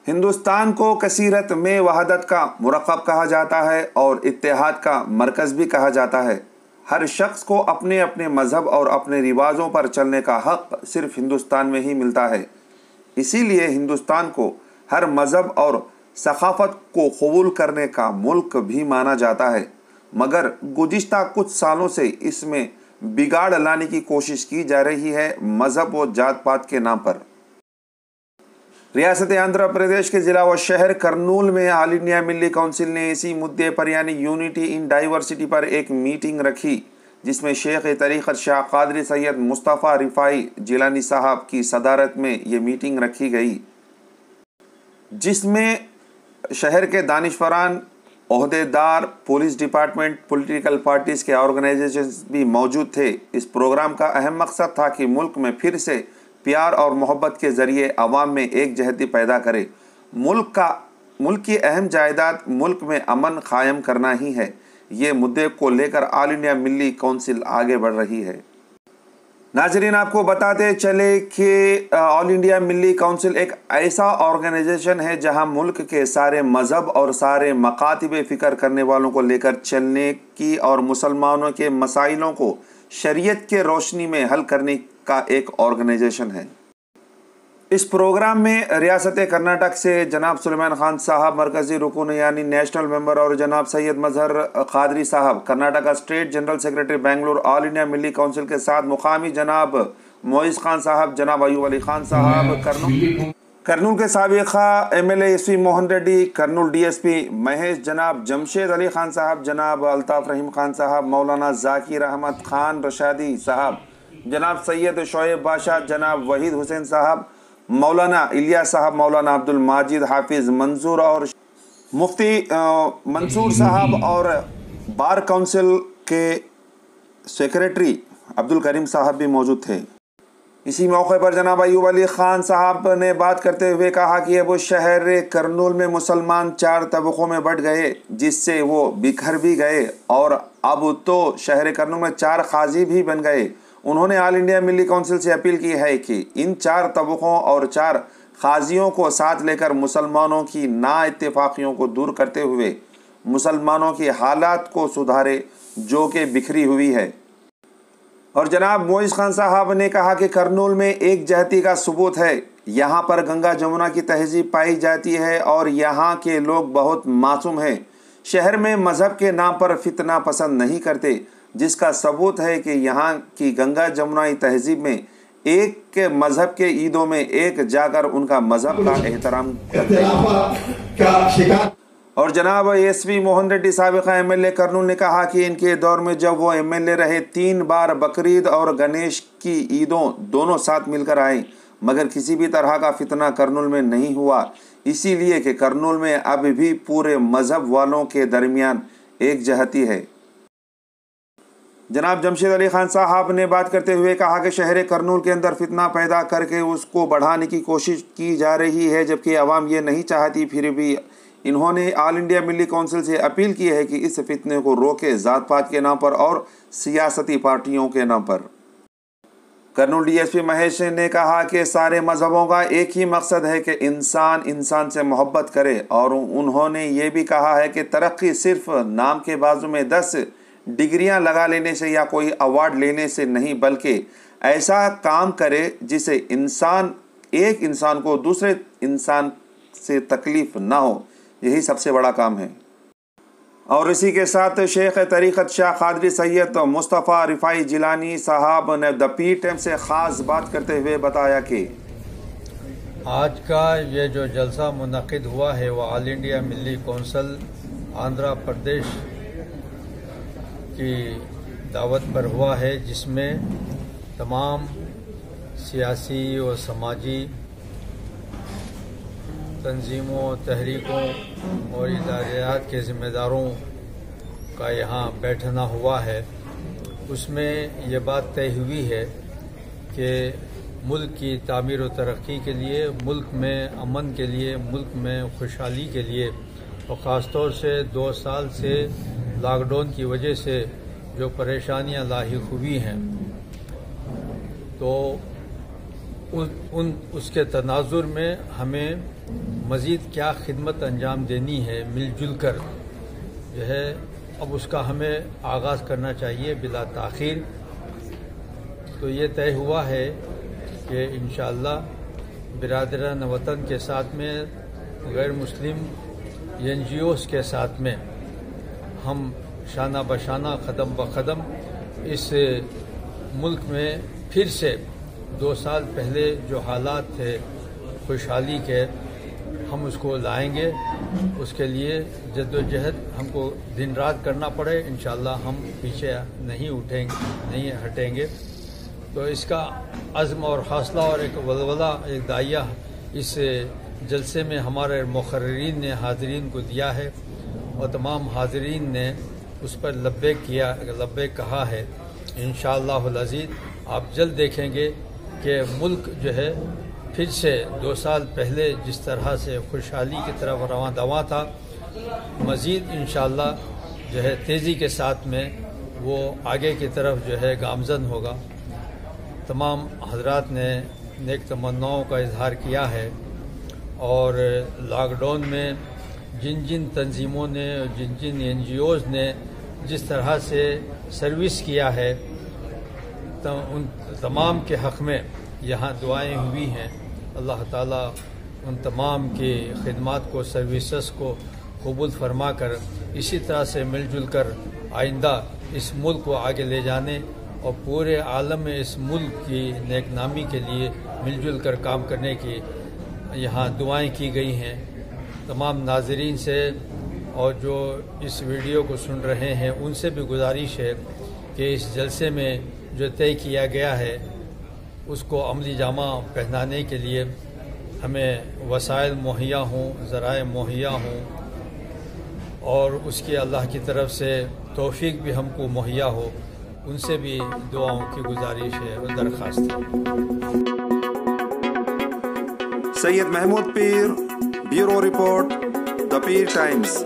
ہندوستان کو کثیرت میں وحدت کا مرکب کہا جاتا ہے اور اتحاد کا مرکز بھی کہا جاتا ہے۔ ہر شخص کو اپنے اپنے مذہب اور اپنے رواجوں پر چلنے کا حق صرف ہندوستان میں ہی ملتا ہے۔ اسی لیے ہندوستان کو ہر مذہب اور ثقافت کو قبول کرنے کا ملک بھی مانا جاتا ہے، مگر گزشتہ کچھ سالوں سے اس میں بگاڑ لانے کی کوشش کی جا رہی ہے، مذہب و جات پات کے نام پر۔ ریاست آندھرا پردیش کے ضلع و شہر کرنول میں آل انڈیا ملی کونسل نے اسی مدعے پر یعنی یونٹی ان ڈائیورسٹی پر ایک میٹنگ رکھی، جس میں شیخ طریقت شاہ قادری سید مصطفیٰ رفاعی جیلانی صاحب کی صدارت میں یہ میٹنگ رکھی گئی، جس میں شہر کے دانشوران، عہدیدار، پولیس ڈپارٹمنٹ، پولیٹیکل پارٹیز کے آرگنائزیشنز بھی موجود تھے۔ اس پروگرام کا اہم مقصد تھا کہ ملک میں پھر سے پیار اور محبت کے ذریعے عوام میں ایک جہتی پیدا کرے۔ ملک کی اہم جائیداد ملک میں امن قائم کرنا ہی ہے۔ یہ مدعے کو لے کر آل انڈیا ملی کونسل آگے بڑھ رہی ہے۔ ناظرین، آپ کو بتاتے چلے کہ آل انڈیا ملی کونسل ایک ایسا آرگنائزیشن ہے جہاں ملک کے سارے مذہب اور سارے مکاتب فکر کرنے والوں کو لے کر چلنے کی اور مسلمانوں کے مسائلوں کو شریعت کے روشنی میں حل کرنے کا ایک آرگنائزیشن ہے۔ اس پروگرام میں ریاست کرناٹک سے جناب سلیمان خان صاحب مرکزی رکن یعنی نیشنل ممبر اور جناب سید مظہر قادری صاحب Karnataka state general secretary Bangalore all India Milli council کے ساتھ مقامی جناب معیز خان صاحب، جناب ایوب علی خان صاحب کرنول کے سابقہ M L A S P Mohan Reddy, Kurnool D S P Mahesh, جناب جمشید علی خان صاحب، جناب الطاف رحیم خان صاحب، مولانا ذاکر احمد خان رشادی صاحب، جناب سید شعیب بادشاہ، جناب وحید حسین صاحب، مولانا الیاس صاحب، مولانا عبد الماجد حافظ منظور اور مفتی منصور صاحب اور بار کونسل کے سیکریٹری عبد الکریم صاحب بھی موجود تھے۔ اسی موقع پر جناب ایوب علی خان صاحب نے بات کرتے ہوئے کہا کہ اب شہر کرنول میں مسلمان 4 طبقوں میں بٹ گئے، جس سے وہ بکھر بھی گئے اور اب تو شہر کرنول میں 4 قاضی بھی بن گئے۔ انہوں نے آل انڈیا ملی کونسل سے اپیل کی ہے کہ ان 4 طبقوں اور 4 قاضیوں کو ساتھ لے کر مسلمانوں کی نا اتفاقیوں کو دور کرتے ہوئے مسلمانوں کی حالات کو سدھارے جو کہ بکھری ہوئی ہے۔ اور جناب معیز خان صاحب نے کہا کہ کرنول میں ایک جہتی کا ثبوت ہے، یہاں پر گنگا جمنا کی تہذیب پائی جاتی ہے اور یہاں کے لوگ بہت معصوم ہیں، شہر میں مذہب کے نام پر فتنہ پسند نہیں کرتے، جس کا ثبوت ہے کہ یہاں کی گنگا جمنائی تہذیب میں ایک مذہب کے عیدوں میں ایک جا کر ان کا مذہب کا احترام کرتے ہیں۔ اور جناب ایس پی موہن ریڈی سابقہ ایم ایل اے کرنول نے کہا کہ ان کے دور میں جب وہ ایم ایل اے رہے 3 بار بقرعید اور گنیش کی عیدوں دونوں ساتھ مل کر آئیں، مگر کسی بھی طرح کا فتنہ کرنول میں نہیں ہوا، اسی لیے کہ کرنول میں اب بھی پورے مذہب والوں کے درمیان ایک جہتی ہے۔ جناب جمشید علی خان صاحب نے بات کرتے ہوئے کہا کہ شہر کرنول کے اندر فتنہ پیدا کر کے اس کو بڑھانے کی کوشش کی جا رہی ہے، جبکہ عوام یہ نہیں چاہتی، پھر بھی انہوں نے آل انڈیا ملی کونسل سے اپیل کی ہے کہ اس فتنے کو روکے، ذات پات کے نام پر اور سیاسی پارٹیوں کے نام پر۔ Kurnool D S P Mahesh نے کہا کہ سارے مذہبوں کا ایک ہی مقصد ہے کہ انسان سے محبت کرے، اور انہوں نے یہ بھی کہا ہے کہ ترقی صرف نام کے بازو میں 10 ڈگریاں لگا لینے سے یا کوئی ایوارڈ لینے سے نہیں، بلکہ ایسا کام کرے جسے ایک انسان کو دوسرے انسان سے تکلیف نہ ہو، یہی سب سے بڑا کام ہے۔ اور اسی کے ساتھ شیخ طریقت شاہ قادری سید مصطفیٰ رفاعی جیلانی صاحب نے دا پی ٹیم سے خاص بات کرتے ہوئے بتایا کہ آج کا یہ جو جلسہ منعقد ہوا ہے وہ آل انڈیا ملی کونسل آندھرا پردیش کی دعوت پر ہوا ہے، جس میں تمام سیاسی و سماجی تنظیموں، تحریکوں اور اداریات کے ذمہ داروں کا یہاں بیٹھنا ہوا ہے۔ اس میں یہ بات طے ہوئی ہے کہ ملک کی تعمیر و ترقی کے لیے، ملک میں امن کے لیے، ملک میں خوشحالی کے لیے، اور خاص طور سے 2 سال سے لاک ڈاؤن کی وجہ سے جو پریشانیاں لاحق ہوئی ہیں، تو اس کے تناظر میں ہمیں مزید کیا خدمت انجام دینی ہے مل جل کر جو ہے اب اس کا ہمیں آغاز کرنا چاہیے بلا تاخیر. تو یہ طے ہوا ہے کہ انشاءاللہ برادران وطن کے ساتھ میں غیر مسلم NGOs کے ساتھ میں ہم شانہ بشانہ قدم بقدم اس ملک میں پھر سے 2 سال پہلے جو حالات تھے خوشحالی کے ہم اس کو لائیں گے. اس کے لیے جد و جہد ہم کو دن رات کرنا پڑے انشاءاللہ ہم پیچھے نہیں ہٹیں گے. تو اس کا عزم اور حوصلہ اور ایک ولولہ ایک داعیہ اس جلسے میں ہمارے مقررین نے حاضرین کو دیا ہے اور تمام حاضرین نے اس پر لبیک کہا ہے. انشاءاللہ العزیز آپ جلد دیکھیں گے کہ ملک جو ہے پھر سے 2 سال پہلے جس طرح سے خوشحالی کی طرف رواں دواں تھا مزید انشاءاللہ جو ہے تیزی کے ساتھ میں وہ آگے کی طرف جو ہے گامزن ہوگا. تمام حضرات نے نیک تمناؤں کا اظہار کیا ہے اور لاک ڈاؤن میں جن تنظیموں نے جن NGOs نے جس طرح سے سروس کیا ہے ان تمام کے حق میں یہاں دعائیں ہوئی ہیں. اللہ تعالیٰ ان تمام کی خدمات کو سروسز کو قبول فرما کر اسی طرح سے مل جل کر آئندہ اس ملک کو آگے لے جانے اور پورے عالم میں اس ملک کی نیک نامی کے لیے مل جل کر کام کرنے کی یہاں دعائیں کی گئی ہیں. تمام ناظرین سے اور جو اس ویڈیو کو سن رہے ہیں ان سے بھی گزارش ہے کہ اس جلسے میں جو طے کیا گیا ہے اس کو عملی جامہ پہنانے کے لیے ہمیں وسائل مہیا ہوں ذرائع مہیا ہوں اور اس کی اللہ کی طرف سے توفیق بھی ہم کو مہیا ہو. ان سے بھی دعاؤں کی گزارش ہے اور درخواست ہے. سید محمود پیر، بیورو رپورٹ، دا پیر ٹائمز.